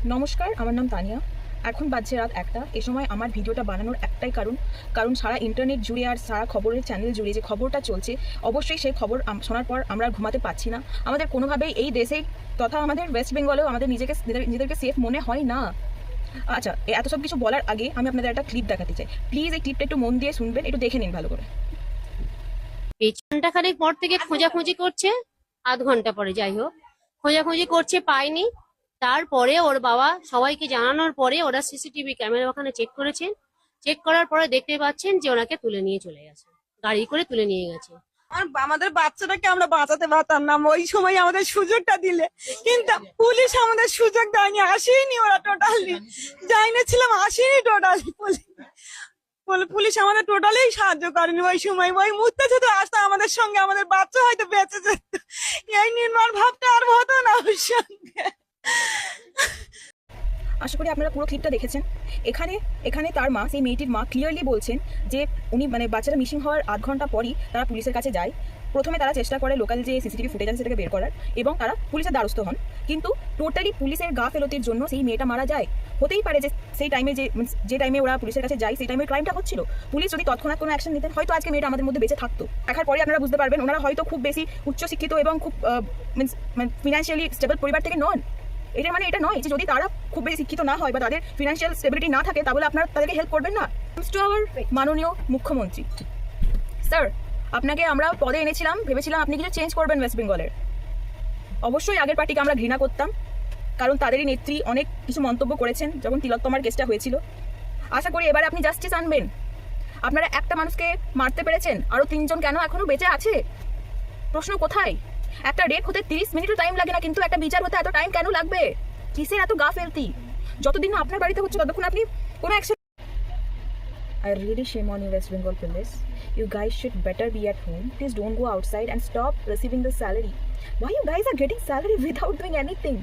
নমস্কার, আমার নাম তানিয়া। এখন বাজছে রাত ১টা। এ সময় আমার ভিডিওটা বানানোর একটাই কারণ সারা ইন্টারনেট জুড়ে আর সারা খবরের চ্যানেল জুড়ে যে খবরটা চলছে, অবশ্যই সেই খবর শোনার পর আমরা আর ঘুমাতে পারছি না। আমাদের কোনোভাবেই এই দেশে তথা আমাদের ওয়েস্ট বেঙ্গলেও আমাদের নিজেদেরকে সেফ মনে হয় না। আচ্ছা, এত সব কিছু বলার আগে আমি আপনাদের একটা ক্লিপ দেখাতে চাই। প্লিজ এই ক্লিপটা একটু মন দিয়ে শুনবেন, একটু দেখে নিন ভালো করে। ঘন্টা খানেক পর থেকে খোঁজাখুঁজি করছে, আধ ঘন্টা পরে যাই হোক খোঁজাখুঁজি করছে, পায়নি। তারপরে ওর বাবা সবাইকে জানানোর পরে ওরা সিসিটিভি ক্যামেরা ওখানে চেক করেছেন। চেক করার পরে দেখতে পাচ্ছেন যে ওনাকে তুলে নিয়ে চলে গেছে, গাড়ি করে তুলে নিয়ে গেছে। আমাদের বাচ্চাটাকে আমরা বাঁচাতে পারতাম না ওই সময় আমাদের সুযোগটা দিলে, কিন্তু পুলিশ আমাদের সুযোগ দেয়নি, আসেনি ওরা টোটালি, যাইনি ছিলাম আসেনি টোটালি পুলিশ আমাদের টোটালি সাহায্য করেনি ওই সময়। ওই মুহূর্তে যদি আসতো আমাদের সঙ্গে আমাদের বাচ্চা হয়তো বেঁচে যেত, এই নির্মল ভাবটা আর হতো না ওর সঙ্গে। আশা করি আপনারা পুরো ক্লিপটা দেখেছেন। এখানে তার মা, সেই মেয়েটির মা ক্লিয়ারলি বলছেন যে উনি বাচ্চাটা মিসিং হওয়ার আধ ঘন্টা পরই তারা পুলিশের কাছে যায়। প্রথমে তারা চেষ্টা করে লোকাল যে সিসিটিভি ফুটেজ আছে সেটাকে বের করার, এবং তারা পুলিশের দ্বারস্থ হন। কিন্তু টোটালি পুলিশের গাফেলতির জন্য সেই মেয়েটা মারা যায়। হতেই পারে যে সেই টাইমে যে টাইমে ওরা পুলিশের কাছে যায় সেই টাইমে ক্রাইমটা হচ্ছিল। পুলিশ যদি তৎক্ষণাৎ কোনো অ্যাকশন নিতেন, হয়তো আজকে মেয়েটা আমাদের মধ্যে বেঁচে থাকতো। দেখার পরে আপনারা বুঝতে পারবেন ওনারা হয়তো খুব বেশি উচ্চশিক্ষিত এবং খুব ফিনান্সিয়ালি স্টেবল পরিবার থেকে নন। এটা নয় যে যদি তারা খুব বেশি শিক্ষিত না হয় বা তাদের ফিনান্সিয়াল স্টেবিলিটি না থাকে তাহলে আপনারা তাদেরকে হেল্প করবেন না। টু আওয়ার মাননীয় মুখ্যমন্ত্রী স্যার, আপনাকে আমরা পদে এনেছিলাম, ভেবেছিলাম আপনি কিছু চেঞ্জ করবেন ওয়েস্ট বেঙ্গলের। অবশ্যই আগের পার্টিকে আমরা ঘৃণা করতাম, কারণ তাদেরই নেত্রী অনেক কিছু মন্তব্য করেছেন যখন তিলোত্তমার কেসটা হয়েছিল। আশা করি এবারে আপনি জাস্টিস আনবেন। আপনারা একটা মানুষকে মারতে পেরেছেন, আরও 3 জন কেন এখনো বেঁচে আছে? প্রশ্ন কোথায়? একটা রেপ হতে 30 মিনিটও টাইম লাগে না, কিন্তু একটা বিচার হতে এত টাইম কেন লাগবে? কিসের এত গাফেলতি? যতদিন না আপনার বাড়িতে হচ্ছে ততক্ষণ আপনি কোনো action. I really shame on you, West Bengal police. You guys should better be at home. Please don't go outside and stop receiving the salary. Why you guys are getting salary without doing anything?